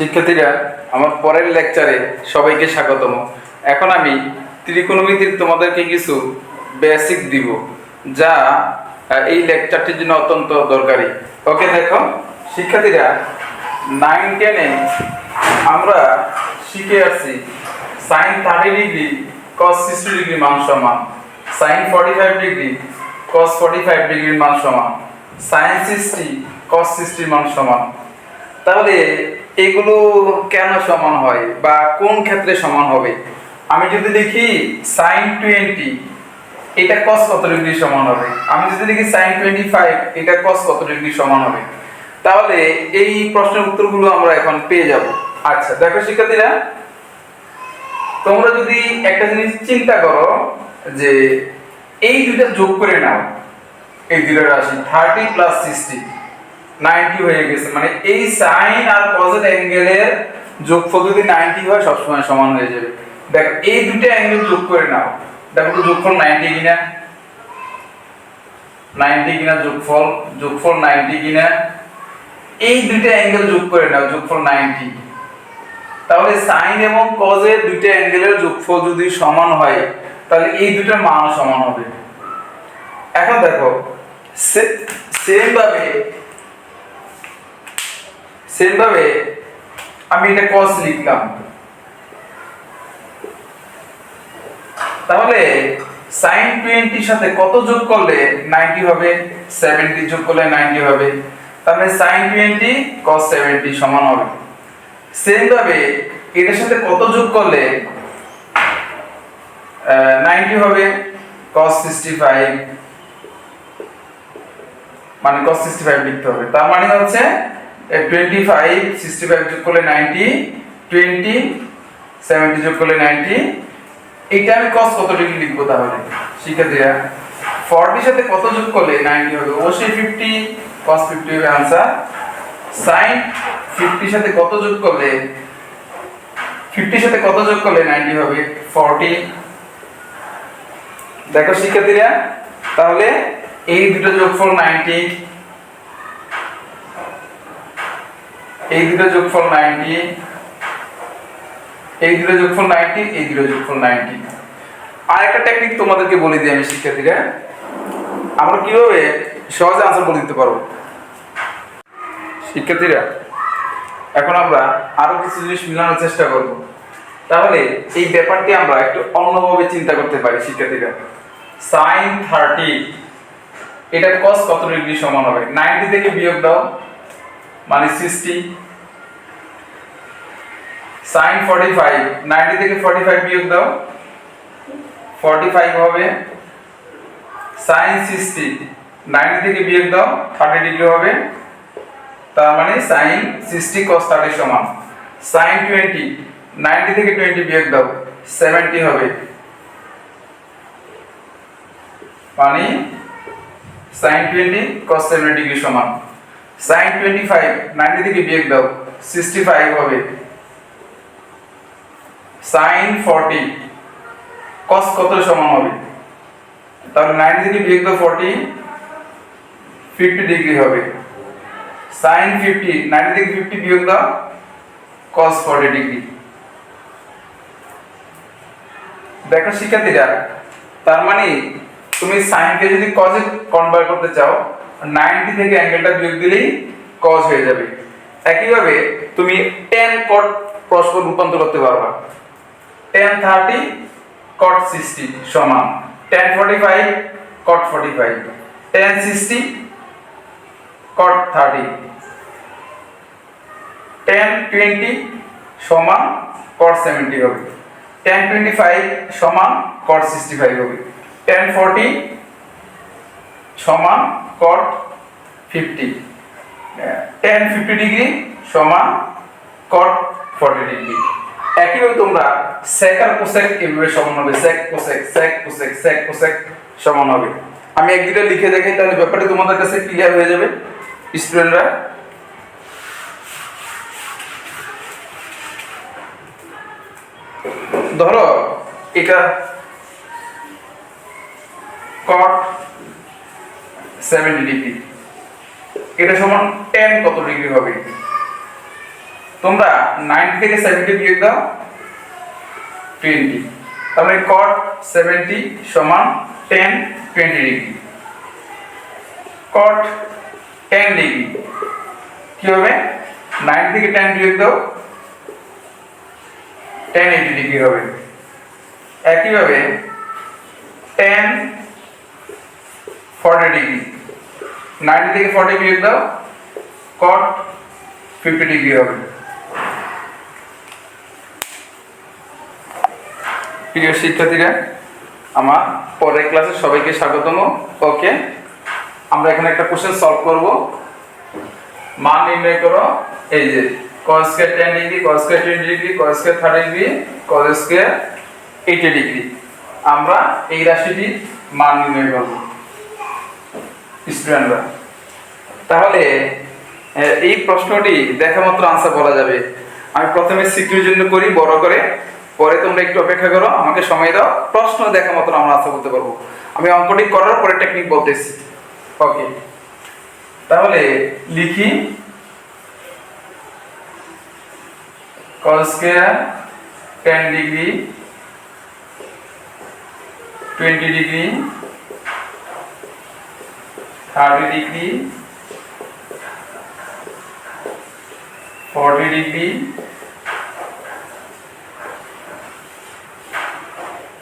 শিক্ষার্থীরা, আমার পরের লেকচারে সবাইকে স্বাগতম। এখন আমি ত্রিকোণমিতির তোমাদেরকে কিছু বেসিক দিব, যা এই লেকচারটির জন্য অত্যন্ত দরকারি। ওকে, দেখো শিক্ষার্থীরা, 9-10-এ আমরা শিখে আসছি sin 30 ডিগ্রি cos 60 ডিগ্রি মান সমান, sin 45 ডিগ্রি cos 45 ডিগ্রির মান সমান, sin 60 cos 60 মান সমান। তাহলে এগুলো কেন সমান হয় বা কোন ক্ষেত্রে সমান হবে? আমি যদি লিখি sin 20, এটা cos কত ডিগ্রি সমান হবে? আমি যদি লিখি sin 25, এটা cos কত ডিগ্রি সমান হবে? তাহলে এই প্রশ্নের উত্তরগুলো আমরা এখন পেয়ে যাব। আচ্ছা দেখো শিক্ষার্থীরা, তোমরা যদি একটা জিনিস চিন্তা করো যে এই দুইটা যোগ করে নাও, এই দুইটা রাশি 30 প্লাস 60 90 হয়ে গেছে, মানে এই সাইন আর কজের অ্যাঙ্গেলের যোগফল যদি 90 হয় সবসময় সমান হয়ে যাবে। দেখো এই দুটো অ্যাঙ্গেল যোগ করে নাও, দেখো তো যোগফল 90 কিনা, 90 কিনা, যোগফল 90 কিনা। এই দুটো অ্যাঙ্গেল যোগ করে নাও, যোগফল 90। তাহলে সাইন এবং কজের দুটো অ্যাঙ্গেলের যোগফল যদি সমান হয় তাহলে এই দুটোর মান সমান হবে। এখন দেখো সেম ভাবে আমি এটা cos লিখলাম, তাহলে sin 20 সাথে কত যোগ করলে 90 হবে? 70 যোগ করলে 90 হবে। তাহলে sin 20 cos 70 সমান হবে। সেম ভাবে এটার সাথে কত যোগ করলে 90 হবে? cos 65, মানে cos 65 লিখতে হবে। তার মানে হচ্ছে 25 65 যোগ করলে 90, 20 70 যোগ করলে 90। এটা আমি cos কত ডিগ্রি লিখবো? তাহলে শিক্ষার্থীরা 40 সাথে কত যোগ করলে 90 হবে? অবশ্যই 50, cos 50 হবে आंसर। sin 50 সাথে কত যোগ করলে 90 হবে? 40। দেখো শিক্ষার্থীরা, তাহলে এই দুটো যোগফল 90, এই দুটো যোগফল 90, এই দুটো যোগফল 90, এই দুটো যোগফল 90। আর একটা টেকনিক তোমাদেরকে বলে দিই আমি শিক্ষার্থীরা, আমরা কিভাবে সহজে आंसर বলে দিতে পারবো। শিক্ষার্থীরা, এখন আমরা আরো কিছু জিনিস মিলানোর চেষ্টা করব। তাহলে এই ব্যাপারটি আমরা একটু অন্যভাবে চিন্তা করতে পারি শিক্ষার্থীরা। sin 30, এটা cos কত ডিগ্রি সমান হবে? 90 থেকে বিয়োগ দাও, মানে 60। sin 45, 90 থেকে 45 বিয়োগ দাও, 45 হবে। sin 60, 90 থেকে বিয়োগ দাও, 30 ডিগ্রি হবে। তার মানে sin 60 cos 30 সমান। sin 20, 90 থেকে 20 বিয়োগ দাও, 70 হবে। মানে sin 20 cos 70 ডিগ্রি সমান। sin 25, 90 থেকে বিয়োগ দাও, 65 হবে। sin 40 cos কত সমান হবে? তাহলে 90 থেকে বিয়োগ দাও 40, 50 ডিগ্রি হবে। sin 50, 90 থেকে 50 বিয়োগ দাও, cos 40 ডিগ্রি। দেখো শিক্ষার্থীরা, তার মানে তুমি sin কে যদি cos এ কনভার্ট করতে চাও, 90 থেকে অ্যাঙ্গেলটা বিয়োগ দিলেই cos হয়ে যাবে। একইভাবে তুমি tan cot পরস্পর রূপান্তর করতে পারবা। tan 30 cot 60 সমান tan 45 cot 45, tan 60 cot 30, tan 20 সমান cot 70 হবে। tan 25 সমান cot 65 হবে। tan 40 সমান cot 50, tan 50 ডিগ্রি সমান cot 40 ডিগ্রি। একইভাবে তোমরা sec আর cosec এভাবে সমান হবে, sec cosec, sec cosec, sec cosec সমান হবে। আমি এক দুটো লিখে দেখাই, তাহলে ব্যাপারটা তোমাদের কাছে ক্লিয়ার হয়ে যাবে স্টুডেন্টরা। ধরো এটা cot 70 ডিগ্রি, এটা সমান tan কত ডিগ্রি হবে? তোমরা 90 থেকে 70 বিয়োগ দাও 20, তার মানে cot 70 সমান tan 20 degree. cot tan degree কি হবে, 90 থেকে tan বিয়োগ দাও tan 80 ডিগ্রি হবে। একইভাবে tan 40 ডিগ্রি, 90 থেকে 40 বিয়োগ দাও cot 50 ডিগ্রি হবে। প্রিয় শিক্ষার্থীরা, আমার পরের ক্লাসে সবাইকে স্বাগতম। ওকে, আমরা এখানে একটা কোশ্চেন সলভ করব। মান নির্ণয় করো। এই যে cos square 10 degree, cos square 20 degree, cos square 30 degree, cos square 80 degree. আমরা এই রাশিটির মান নির্ণয় করব স্টুডেন্টরা। তাহলে এই প্রশ্নটি দেখা মাত্র আনসার বলা যাবে। আমি প্রথমে সিকিউর জন্য করি বড় করে, পরে তোমরা একটু অপেক্ষা করো, আমাকে সময় দাও, প্রশ্ন দেখা মাত্র আমরা আনসার বলতে পারবো। আমি অঙ্কটি করার পরে টেকনিক বলতেছি। ওকে, তাহলে লিখি cos square 10 degree 20 degree 30 degree 40 degree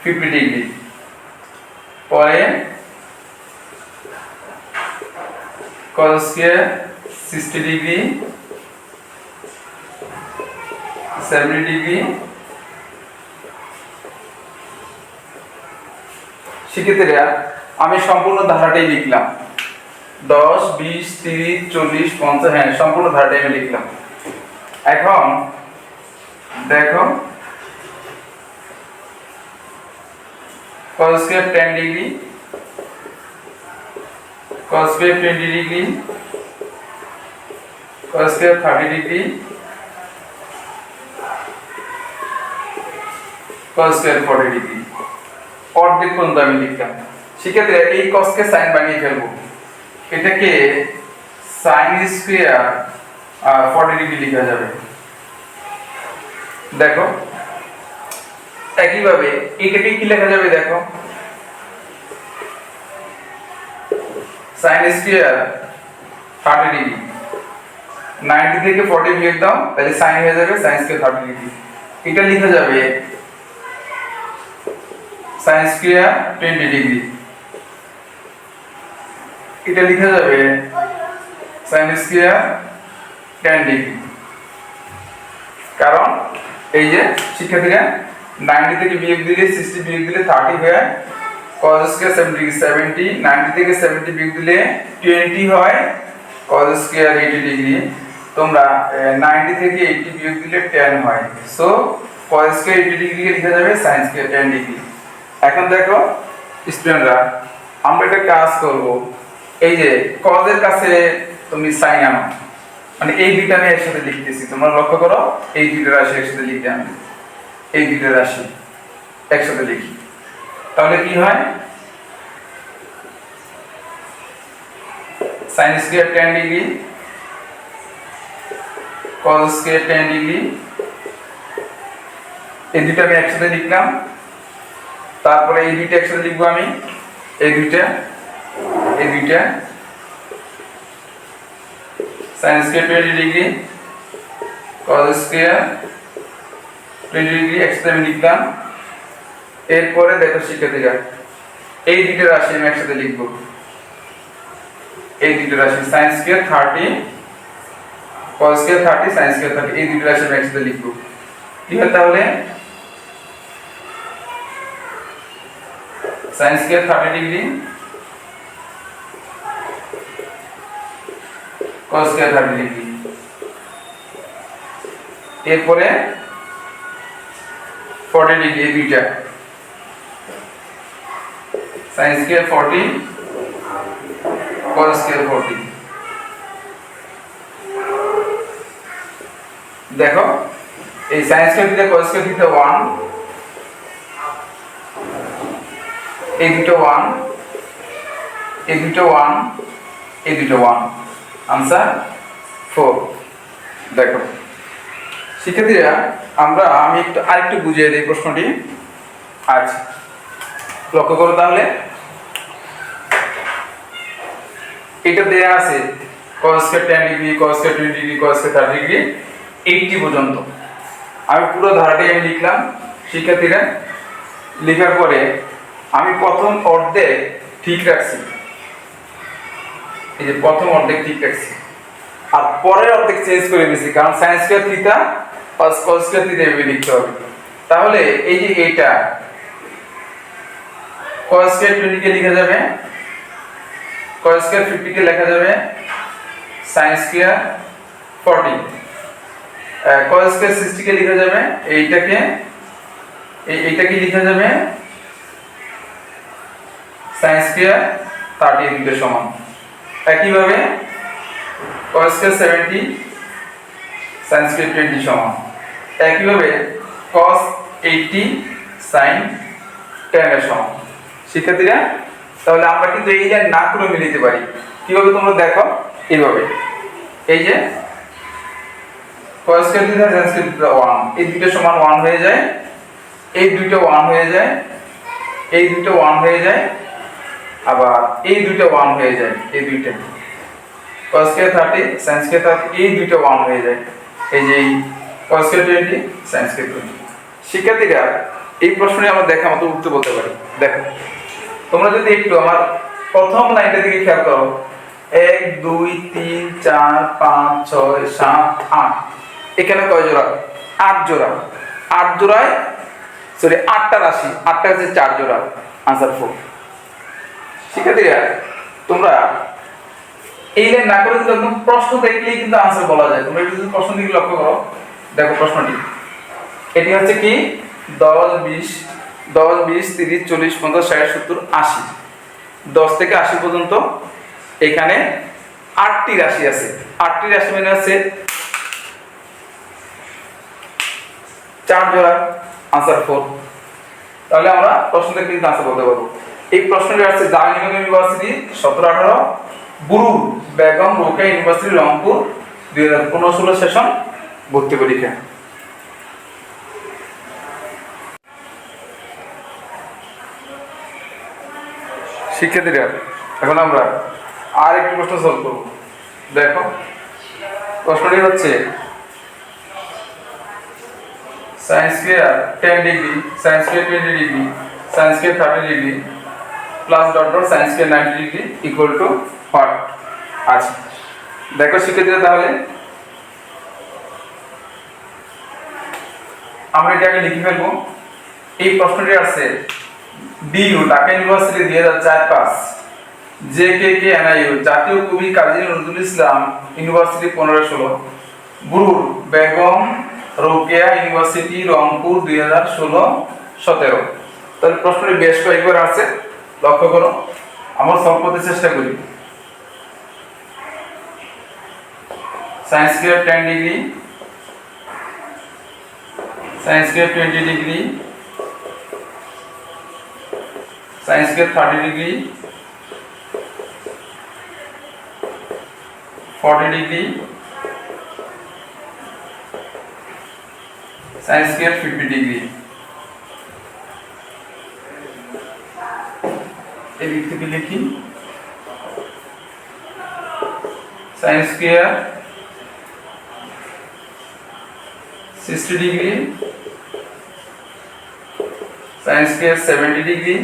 50 degree. পরে cos স্কয়ার 60 ডিগ্রি 70 ডিগ্রি। শিক্ষার্থীরা, আমি সম্পূর্ণ ধারাটাই লিখলাম, 10 20 30 40 50, হ্যাঁ সম্পূর্ণ ধারাটাই আমি লিখলাম। এখন দেখো cos square 10 degree, cos square 20 degree, cos square 30 degree, cos square 40 degree. অর্ধেক পর্যন্ত আমি লিখলাম। শিক্ষার্থীরা, এই cos কে sin বানিয়ে ফেলবো। এটাকে sin স্কয়ার 40 ডিগ্রি লেখা যাবে। দেখো একইভাবে এটাকে কি লেখা যাবে, দেখো sin স্কয়ার 30 ডিগ্রি, 90 থেকে 40 বিয়োগ দাও, তাহলে sin হয়ে যাবে sin স্কয়ার 30 ডিগ্রি। এটা লেখা যাবে sin স্কয়ার 20 ডিগ্রি। এটা লেখা যাবে sin স্কয়ার 10 ডিগ্রি। কারণ এই যে শিক্ষার্থীরা, 90 থেকে বিয়োগ দিলে 60 বিয়োগ দিলে 30 হয়, cos স্কয়ার 70, 90 থেকে 70 বিয়োগ দিলে 20 হয়, cos স্কয়ার 80 ডিগ্রি। তোমরা 90 থেকে 80 বিয়োগ দিলে 10 হয়, সো cos স্কয়ার 80 ডিগ্রি কে লেখা যাবে sin স্কয়ার 10 ডিগ্রি। এখন দেখো স্টুডেন্টরা, আমরা একটা কাজ করব। এই যে cos এর কাছে তুমি sin আনো, মানে এই দুইটা আমি একসাথে লিখতেছি, তোমরা লক্ষ্য করো, এই দুইটা রাশি একসাথে লিখতে আমি এই দুইটা রাশি একসাথে লিখি, তাহলে কি হয়, sin square 10 degree, cos square 10 degree, এই দুইটা আমি একসাথে লিখলাম। তারপরে এই দুইটা একসাথে লিখবো আমি, এই দুইটা sin square 20 degree, cos square 20 degree একসাথে আমি লিখলাম। এরপরে দেখো শিক্ষার্থীরা, এই দুইটা রাশি আমি একসাথে লিখবো, এই দুইটা রাশি sin square 30 cos square 30 sin square 30, এই দুইটা রাশি আমি একসাথে লিখবো। কি হয় তাহলে, sin square 30 degree cos square 30 degree. এরপরে 40 ডিগ্রি, এই দুইটা sin স্কয়ার 40 cos স্কয়ার 40। দেখো এই sin স্কয়ার দিতে cos স্কয়ার দিতে 1, এই দুটো 1, এই দুটো 1, এই দুটো 1, आंसर 4। देखो শিক্ষার্থীরা আমি আরেকটু বুঝিয়ে দিই প্রশ্নটি। আচ্ছা, লক্ষ্য করো তাহলে, এটা দেয়া আছে cos square 10 degree, cos square 20 degree, cos square 30 degree 80 পর্যন্ত। আমি পুরো ধারাটাই লিখলাম। শিক্ষার্থীরা লেখার পরে আমি প্রথম অর্ধেক ঠিক রাখছি, এই যে প্রথম অর্ধেক ঠিক রাখছি, আর পরের অর্ধেক চেঞ্জ করে দিয়েছি, কারণ sin square theta cos square theta এভাবে লিখতে হবে। তাহলে এই যে এইটা cos স্কয়ার 20 কে লেখা যাবে, cos স্কয়ার 50 কে লেখা যাবে sin স্কয়ার 40, cos স্কয়ার 60 কে লেখা যাবে এইটাকে লেখা যাবে sin স্কয়ার 30 এর সমান। একইভাবে cos স্কয়ার 70 sin স্কয়ার 20 সমান। একইভাবে cos 80 sin 10 এর সমান। শিক্ষার্থীরা তাহলে আমরা কিন্তু এই যে না করে মিলাতে পারি। কিভাবে তোমরা দেখো, এইভাবে, এই যে cos square theta sin square theta 1, এই দুটো সমান 1 হয়ে যায়, এই দুটো 1 হয়ে যায়, এই দুটো 1 হয়ে যায়, আবার এই দুটো 1 হয়ে যায়, এই দুইটা cos স্কয়ার 30 sin স্কয়ার 30 এই দুটো 1 হয়ে যায়, এই যে cos স্কয়ার 20 sin স্কয়ার 20। শিক্ষার্থীরা এই প্রশ্নে আমরা দেখার মতো উত্তর বলতে পারি। দেখো তোমরা যদি একটু আমার প্রথম লাইনটা দিকে খেয়াল করো, 1 2 3 4 5 6 7 8, এখানে কয় জোড়া? 8 জোড়া। 8 জোড়ায় সরি 8টা রাশি, 8টা হচ্ছে 4 জোড়া, आंसर 4। শিক্ষার্থীরা তোমরা এই লাইন না করে যদি একদম প্রশ্ন দেখলেই কিন্তু आंसर বলা যায়। তোমরা যদি প্রশ্ন দিকে লক্ষ্য করো, দেখো প্রশ্নটি এটি হচ্ছে কি 10 20 30 40 50 60 70 80, 10 থেকে 80 পর্যন্ত এখানে 8টি রাশি আছে। 8টি রাশি মানে আছে 4 জোড়া, आंसर 4। তাহলে আমরা প্রশ্ন থেকে কিন্তু आंसर বলতে পারবো। এই প্রশ্নটি আসছে Jahangirnagar university 17-18 Bru Begum Rokeya university Rangpur 2015-16 session ভর্তি পরীক্ষা। শিক্ষার্থীরা এখন আমরা আর একটি প্রশ্ন সলভ করব। দেখো প্রশ্নটি হচ্ছে sin square 10 degree, sin square 20 degree, sin square 30 degree plus dot dot sin square 90 degree equal to what? আচ্ছা দেখো শিক্ষার্থীরা তাহলে আমরা এটাকে লিখে ফেলবো। এই প্রশ্নটি আসছে বিইউ ঢাকা ইউনিভার্সিটি 2004-5, জেকেকে এনআইইউ জাতীয় কবি কাজী নজরুল ইসলাম ইউনিভার্সিটি 15-16, বুরুর বেগম রোকেয়া ইউনিভার্সিটি রংপুর 2016-17। তাহলে প্রশ্নটি বেশ কয়েকবার আছে, লক্ষ্য করো। আমরা সলভ করতে চেষ্টা করি। sin square 10 degree, sin square 20 degree, sin square 30 degree, 40 degree, sin square 50 degree. এই দিক থেকে লিখি sin square 60 degree, sin square 70 degree,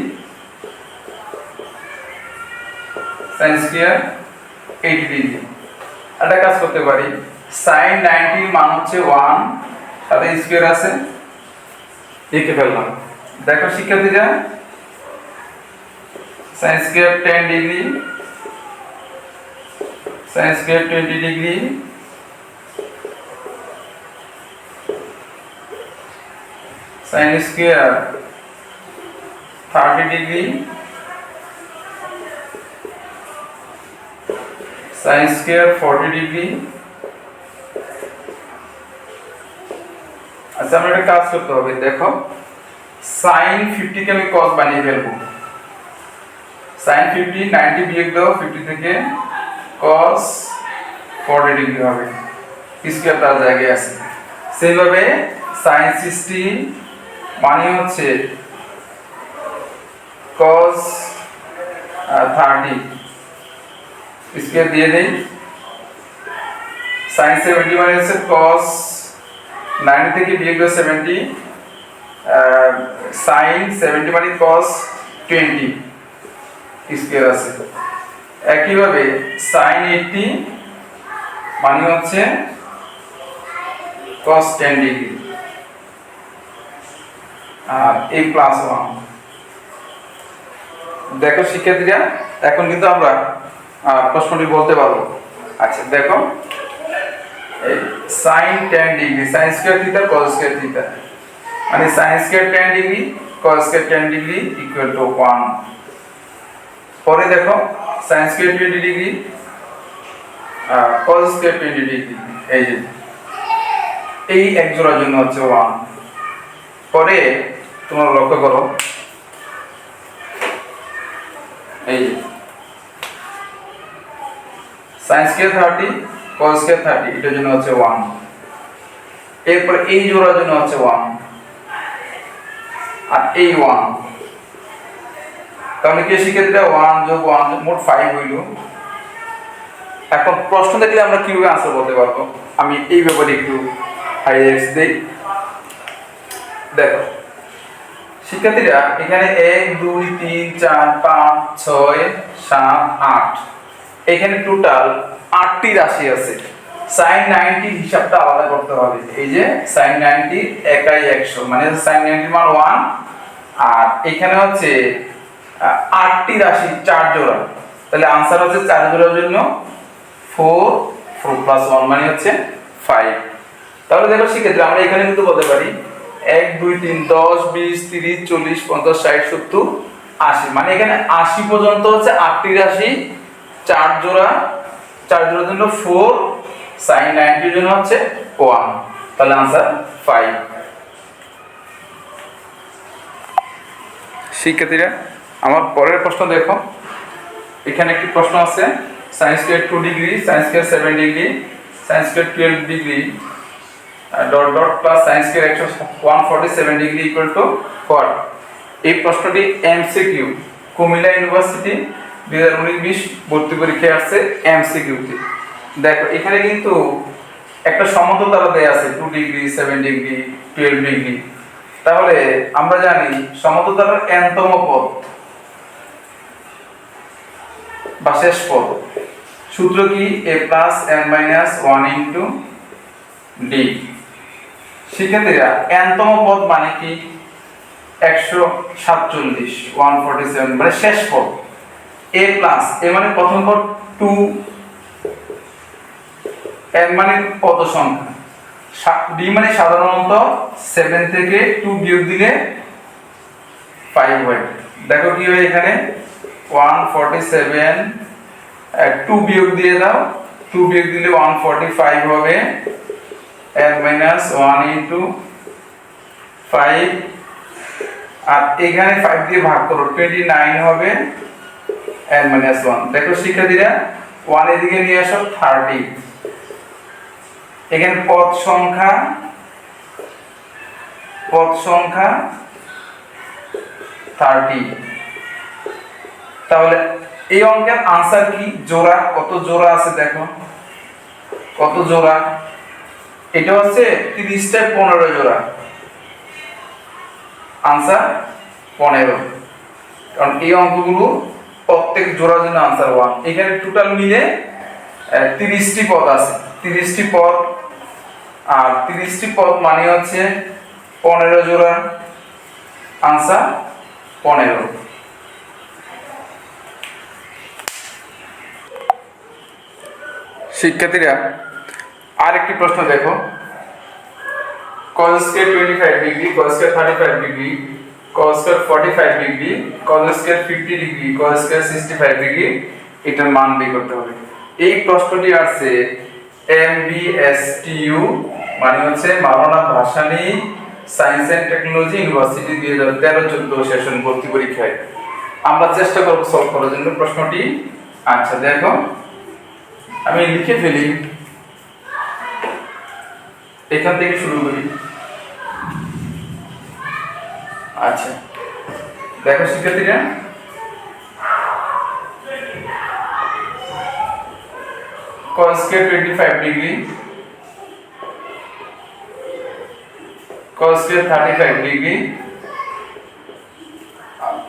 sin square 80 degree. একটা কাজ করতে পারি, sin 90 মান হচ্ছে 1, সাথে স্কয়ার আছে, লিখে ফেললাম। দেখো শিক্ষার্থীরা sin square 10 degree, sin square 20 degree, sin square 30 degree, sin square 40 degree. আচ্ছা আমরা একটা কাজ করতে হবে, দেখো sin 50 কে আমি cos বানিয়ে ফেলবো। sin 50 90 বিয়োগ দাও 50 থেকে, cos 40 ডিগ্রি হবে, স্কয়ার তার জায়গায় আছে। সেইভাবে sin 60 মানে হচ্ছে cos 30 স্কয়ার দিয়ে দেই। sin 70 মানে হচ্ছে cos 90 থেকে বিয়োগ করে 70, sin 70 মানে cos 20 স্কয়ার আছে। একইভাবে sin 80 মানে হচ্ছে cos 10 ডিগ্রি আর এই প্লাস 1। দেখো শিক্ষার্থীরা, এখন কিন্তু আমরা প্রশ্নটি বলতে পারবো। আচ্ছা দেখো, এই sin 10 degree sin square theta cos square theta মানে sin square 10 degree cos square 10 degree equal to 1। পরে দেখো sin square 20 degree cos square 20 degree, এই যে এই এক জোড়ার জন্য হচ্ছে 1। পরে তোমরা লক্ষ্য করো, এই যে sin স্কয়ার 30 cos স্কয়ার 30 এটার জন্য হচ্ছে 1। এরপর এই জোড়ার জন্য হচ্ছে 1 আর এই 1। তাহলে কি শিক্ষার্থীরা 1 যোগ 1 মোট 5 হইল। এখন প্রশ্ন দেখলে আমরা কিভাবে आंसर বলতে পারবো, আমি এই ব্যাপারে একটু হাইলাইটস দেই। দেখো শিক্ষার্থীরা, এখানে 1 2 3 4 5 6 7 8 এখানে টোটাল 8টি রাশি আছে। sin 90 হিসাবটা আলাদা করতে হবে। এই যে sin 90 একাই 100 মানে sin 90 মান 1 আর এখানে হচ্ছে 8টি রাশি 4 জোড়া, তাহলে आंसर হচ্ছে 4 জোড়ার জন্য 4 4 প্লাস 1 মানে হচ্ছে 5। তাহলে দেখো শিক্ষার্থীরা, আমরা এখানে কিন্তু বলতে পারি 1 2 3 10 20 30 40 50 60 70 80 মানে এখানে 80 পর্যন্ত হচ্ছে 8টি রাশি 4 জোড়া, 4 জোড়ার জন্য 4, sin 90 এর জন্য হচ্ছে 1, তাহলে आंसर 5। শিক্ষার্থীরা, আমার পরের প্রশ্ন দেখো, এখানে একটি প্রশ্ন আছে sin square 2 degree sin square 7 degree sin square 12 degree dot dot plus sin square 147 degree equal to what. এই প্রশ্নটি এমসিকিউ কুমিল্লা ইউনিভার্সিটি 2019-20 ভর্তি পরীক্ষায় আসছে এমসিকিউ তে। দেখো এখানে কিন্তু একটা সমতল দেয়া আছে 2 ডিগ্রি 7 ডিগ্রি 12 ডিগ্রি। তাহলে আমরা জানি সমতল তারার nতম পদ বা শেষ পদ সূত্র কি a plus n minus 1 into d। শিক্ষার্থীরা, nতম পদ মানে কি 147 147 মানে শেষ পদ। a plus a মানে প্রথম পদ 2, n মানে পদ সংখ্যা, d মানে সাধারণত 7 থেকে 2 বিয়োগ দিলে 5 হয়। দেখো কি হয় এখানে 147 2 বিয়োগ দিয়ে দাও, 2 বিয়োগ দিলে 145 হবে, n minus 1 into 5 আর এখানে 5 দিয়ে ভাগ করো 29 হবে, n minus 1। দেখো শিক্ষার্থীরা, 1 এদিকে নিয়ে আসো 30, এখানে পদ সংখ্যা 30। তাহলে এই অঙ্কের आंसर কি? জোড়া, কত জোড়া আছে দেখো, কত জোড়া, এটা হচ্ছে 30 টায় 15 জোড়া, आंसर 15। কারণ এই অঙ্কগুলো প্রত্যেক জোড়ার জন্য आंसर 1। এখানে টোটাল মিলে 30টি পদ আছে, 30টি পদ আর 30টি পদ মানে হচ্ছে 15 জোড়া, आंसर 15। শিক্ষার্থীরা, আরেকটি প্রশ্ন দেখো, cos square 25 degree cos square 35 degree cos square 45 degree cos square 50 degree cos square 65 degree এটার মান বের করতে হবে। এই প্রশ্নটি আসছে MBSTU মানে হচ্ছে Maulana Bhasani science and technology university 2013-14 session ভর্তি পরীক্ষায়। আমরা চেষ্টা করব সলভ করার জন্য প্রশ্নটি। আচ্ছা দেখো, আমি লিখে ফেলি, এখান থেকে শুরু করি। আচ্ছা, দেখো শিক্ষার্থীরা, cos square 25 degree, cos square 35 degree,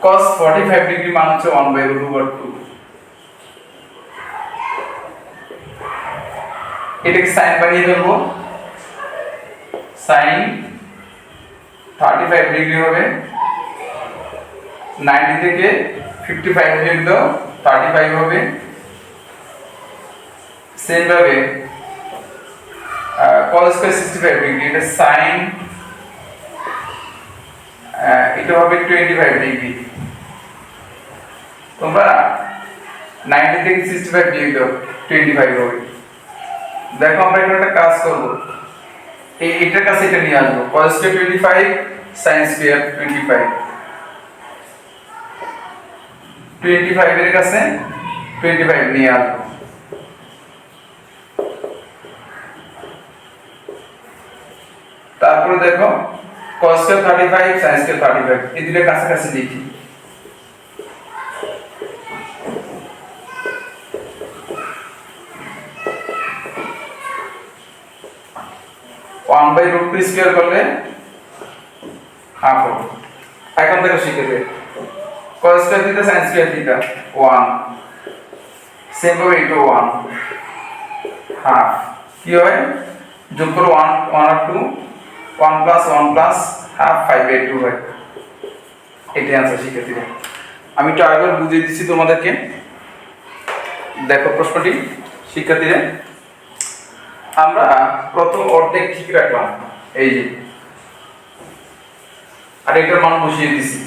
cos 45 degree মান হচ্ছে 1/√2। এটাকে সাইন বানিয়ে দেবো, সাইন 35 ডিগ্রি হবে, 90 থেকে 55 বিয়োগ দাও, 35 হবে। সেম ভাবে cos স্কয়ার 65 ডিগ্রি, এটা সাইন এটা হবে 25 ডিগ্রি। তোমরা 90 থেকে 65 বিয়োগ দাও, 25 হবে। দেখো আমরা এখানে একটা কাজ করব, এটার কাছে এটা নিয়ে আসবো, cos স্কয়ার 25 sin স্কয়ার 25, 25 এর কাছে 25 নিয়ে আসবো। তারপরে দেখো cos স্কয়ার 35 sin স্কয়ার 35, এই দুটোর কাছাকাছি লিখি। One by root two square করলে হাফ হবে। এখন দেখো শিখেছে cos square theta sin square theta 1, same ভাবে এটা 1 হাফ, কি হয় যোগ করো 1 1 আর 2, 1 প্লাস 1 প্লাস হাফ 5/2 হয়। এটাই आंसर শিক্ষার্থীরা। আমি একটু আরেকবার বুঝিয়ে দিচ্ছি তোমাদেরকে। দেখো প্রশ্নটি শিক্ষার্থীরা, আমরা প্রথম অর্ধেক ঠিক রাখলাম, এই যে, আর এটার মান বসিয়ে দিছি,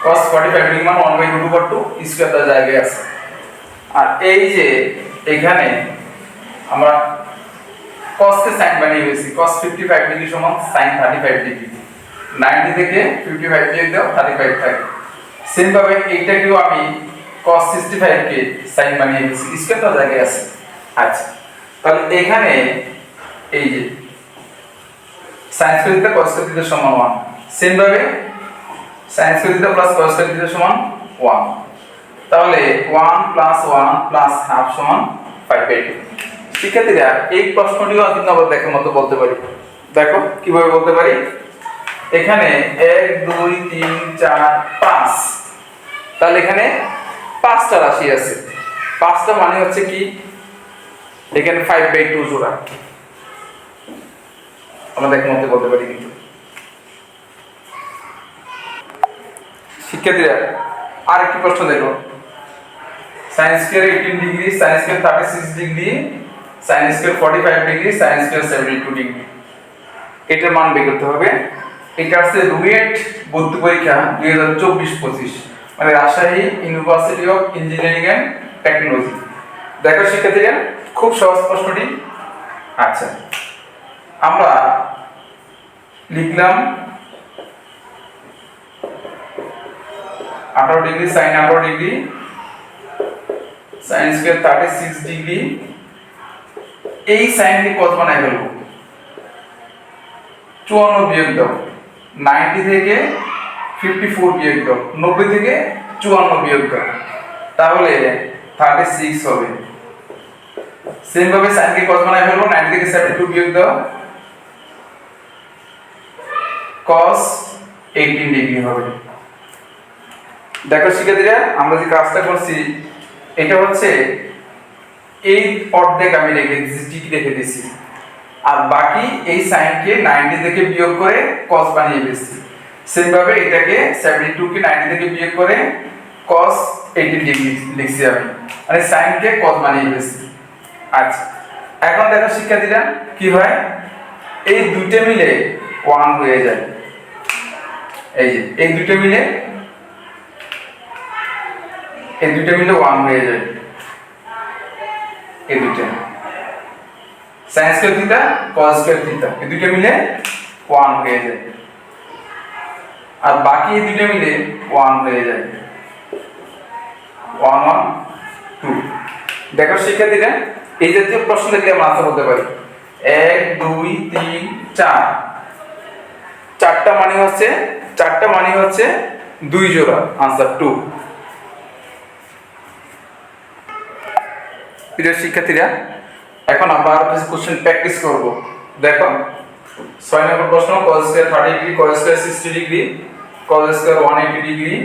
cos 45 ডিগ্রি মান 1/√2 স্কয়ার তার জায়গায় আছে। আর এই যে এখানে আমরা cos কে sin বানিয়ে ফেলেছি, cos 55 ডিগ্রি সমান sin 35 ডিগ্রি, 90 থেকে 55 বিয়োগ দাও, 35 থাকে। সেম ভাবে এইটাকেও আমি cos 65 কে sin বানিয়ে ফেলেছি, স্কয়ার তার জায়গায় আছে। আচ্ছা, তাহলে এখানে এই যে sin square theta cos square theta সমান 1, সেম ভাবে sin square theta plus cos square theta সমান 1, তাহলে 1 প্লাস 1 প্লাস হাফ সমান 5/2। শিক্ষার্থীরা এই প্রশ্নটিও কিন্তু আবার দেখার মতো বলতে পারি। দেখো কিভাবে বলতে পারি, এখানে 1 2 3 4 5, তাহলে এখানে 5টা রাশি আছে, 5টা মানে হচ্ছে কি, এখানে 5/2 জোড়া, আমরা দেখার মতো বলতে পারি। কিন্তু শিক্ষার্থীরা আরেকটি প্রশ্ন দেখো, sin square 18 degree, sin square 36 degree, sin square 45 degree, sin square 72 degree, এটার মান বের করতে হবে। এটা আছে রুয়েট ভর্তি পরীক্ষা 2024-25, মানে Rajshahi university of engineering and technology. দেখো শিক্ষার্থীরা খুব সহজ প্রশ্নটি। আচ্ছা, আমরা লিখলাম 18 degree sin 18 degree, sin square 36 degree, এই sin কে কত বানাই ফেলবো, 54 বিয়োগ দাও, 90 থেকে 54 বিয়োগ দাও, 90 থেকে 54 বিয়োগ দাও, তাহলে 36 হবে। সেম ভাবে sin কে কত বানাই ফেলবো, 90 থেকে 72 বিয়োগ দাও, cos 18 ডিগ্রি হবে। দেখো শিক্ষার্থীরা আমরা যে কাজটা করছি, এটা হচ্ছে এই অর্ধেক আমি রেখে দিয়েছি, ঠিক রেখে দিয়েছি, আর বাকি এই sin কে 90 থেকে বিয়োগ করে cos বানিয়ে ফেলেছি। সেম ভাবে এটাকে 72 কে 90 থেকে বিয়োগ করে cos 18 ডিগ্রি লিখছি আমি, মানে sin কে cos বানিয়ে ফেলেছি। আচ্ছা, এখন দেখো শিক্ষার্থীরা কি হয়, এই দুইটা মিলে 1 হয়ে যায়, এই যে এই দুইটা মিলে 1 হয়ে যায়, এই দুইটা sin square theta cos square theta এই দুইটা মিলে 1 হয়ে যায়, আর বাকি এই দুইটা মিলে 1 হয়ে যায়, 1 1 2। দেখো শিক্ষার্থীরা এই জাতীয় প্রশ্ন দেখলে আমরা আনসার বলতে পারি। 1 2 3 4 চারটা মানে হচ্ছে 2 জোড়া, आंसर 2। প্রিয় শিক্ষার্থীরা, এখন আমরা আরো কিছু কোশ্চেন প্র্যাকটিস করব। দেখো 6 নম্বর প্রশ্ন, cos square 30 degree cos square 60 degree cos square 180 degree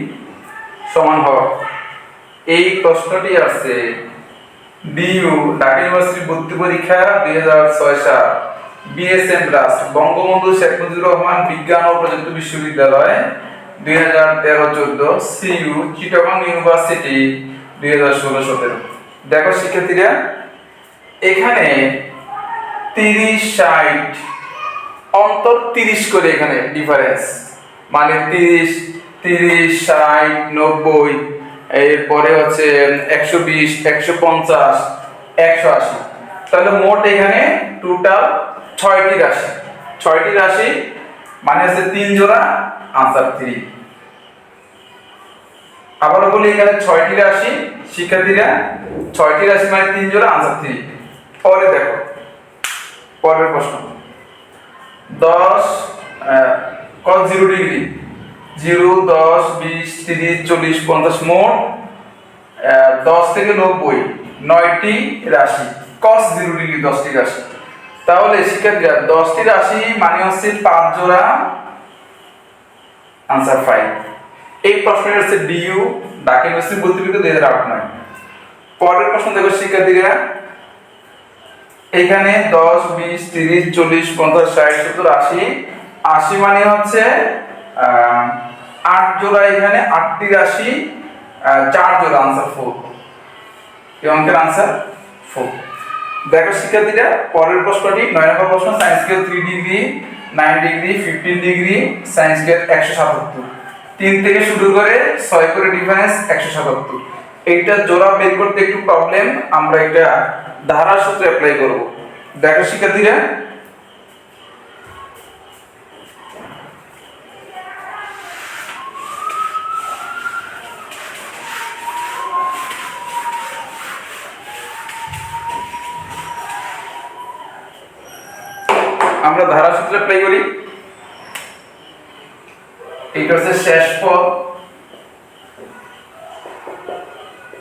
সমান হয়। এই প্রশ্নটি আছে ডিইউ ঢাকা ইউনিভার্সিটি ভর্তি পরীক্ষা 2006 সাল, বিএসএম ব্রাস বঙ্গবন্ধু শেখ মুজিবুর রহমান বিজ্ঞান ও প্রযুক্তি বিশ্ববিদ্যালয় 2013-14, সিইউ চিটাগং ইউনিভার্সিটি 2016-17। দেখো শিক্ষার্থীরা, এখানে 30 60 অন্তর 30 করে এখানে ডিফারেন্স, মানে 30 30 60 90, এরপরে হচ্ছে 120 150 180। তাহলে মোট এখানে টোটাল 6টি রাশি মানে হচ্ছে 3 জোড়া, आंसर 3। আবারও বলি, এখানে 6টি রাশি শিক্ষার্থীরা, 6টি রাশি মানে 3 জোড়া, आंसर 3। পরে দেখো পরের প্রশ্ন, 10 cos 0 ডিগ্রি 0 10 20 30 40 50 মোট 10 থেকে 90 9টি রাশি, cos 0 ডিগ্রি 10টি রাশি। তাহলে শিক্ষার্থীরা 10টি রাশি মানে হচ্ছে 5 জোড়া, आंसर 5। এই প্রশ্নের হচ্ছে ডিইউ ঢাকা ইউনিভার্সিটি ভর্তি পরীক্ষা 2008-9। পরের প্রশ্ন দেখো শিক্ষার্থীরা, এখানে 10 20 30 40 50 60 70 80 80 মানে হচ্ছে 8 জোড়া, এখানে 8টি রাশি 4 জোড়া, आंसर 4। এই অঙ্কের आंसर 4। দেখো শিক্ষার্থীরা, পরের প্রশ্নটি 9 নম্বর প্রশ্ন, sin square 3 degree 9 degree 15 degree sin square 177। 3 থেকে শুরু করে 6 করে ডিফারেন্স 177। এইটা জোড়া বের করতে একটু প্রবলেম, আমরা এটা ধারা সূত্র অ্যাপ্লাই করব। দেখো শিক্ষার্থীরা, আমরা ধারা সূত্র অ্যাপ্লাই করি। এটা হচ্ছে শেষ পদ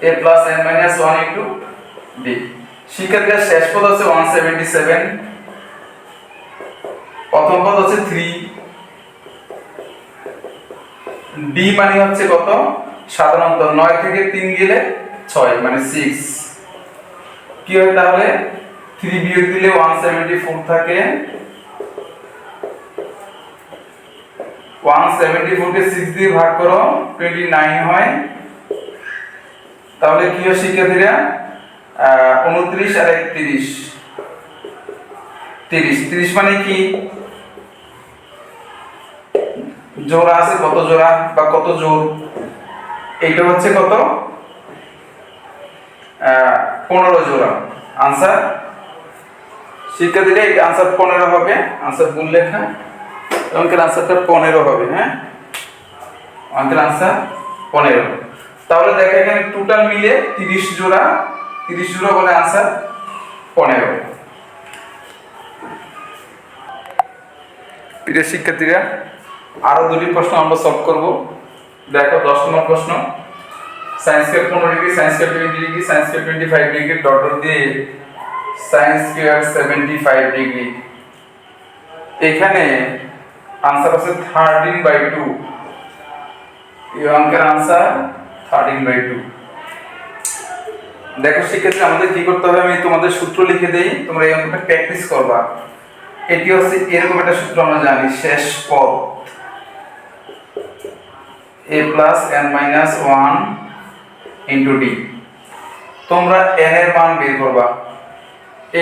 a plus n minus 1 into b। শিক্ষার্থীরা, শেষ পদ হচ্ছে 177, প্রথম পদ হচ্ছে 3, d মানে হচ্ছে কত, সাধারণত 9 থেকে 3 গেলে 6 মানে 6। কি হয় তাহলে, 3 বিয়োগ দিলে 174 থাকে, 174 কে 6 দিয়ে ভাগ করো 29 হয়। তাহলে কি হয় শিক্ষার্থীরা, 29 আর 31 30। 30 মানে কি, জোড়া আছে, কত জোড়া বা কত জোড়, এইটা হচ্ছে কত, 15 জোড়া, आंसर। শিক্ষার্থীরা, এটা आंसर 15 হবে, आंसर ভুল লেখা, অঙ্কের आंसरটা 15 হবে। হ্যাঁ, অঙ্কের आंसर 15। তাহলে দেখো এখানে টোটাল মিলে 30 জোড়া বলে आंसर 15। প্রিয় শিক্ষার্থীরা, আরো দুটি প্রশ্ন আমরা সলভ করব। দেখো 10 নম্বর প্রশ্ন, sin square 15 degree sin square 20 degree sin square 25 degree dot dot দিয়ে sin স্কয়ার 75 ডিগ্রি। এখানে आंसर আছে 13/2। এই অঙ্কের आंसर 13/2। দেখো শিক্ষার্থী, আমাদের কি করতে হবে, আমি তোমাদের সূত্র লিখে দেই, তোমরা এই অঙ্কটা প্র্যাকটিস করবা। এটি হচ্ছে এরকম একটা সূত্র আমরা জানি, শেষ পদ a plus n minus 1 into d। তোমরা n এর মান বের করবা।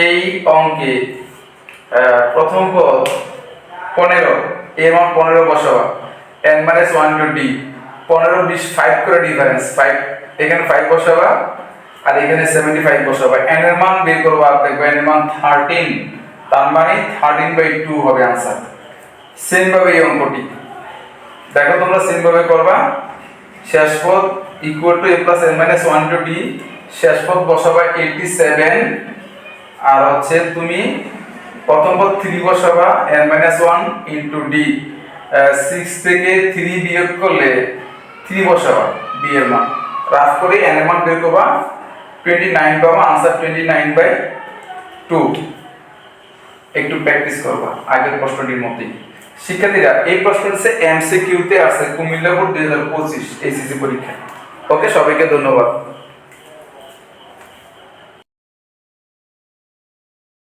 এই অঙ্কে প্রথম পদ 15, এর মান 15 বসাবা, n minus 1 into d, 15 20 5 করে ডিফারেন্স, 5 এখানে 5 বসাবা আর এখানে 75 বসাবা, n এর মান বের করবা। দেখবে n এর মান 13, তার মানে 13/2 হবে आंसर। সেম ভাবে এই অঙ্কটি দেখো, তোমরা সেম ভাবে করবা। শেষ পদ equal to a plus n minus 1 into d, শেষ পদ বসাবা 87, আর হচ্ছে তুমি প্রথম পদ 3 বসাবা n-1 ইন্টু ডি, 6 থেকে 3 বিয়োগ করলে 3 বসাবা বি এর মান, রাফ করে n এর মান বের করবা 29 পাবা, आंसर 29/2। একটু প্র্যাকটিস করবা আগের প্রশ্নটির মতোই। শিক্ষার্থীরা এই প্রশ্নটি হচ্ছে এমসিকিউ তে আছে কুমিল্লা বোর্ড 2025 এইচএসসি পরীক্ষা। ওকে, সবাইকে ধন্যবাদ।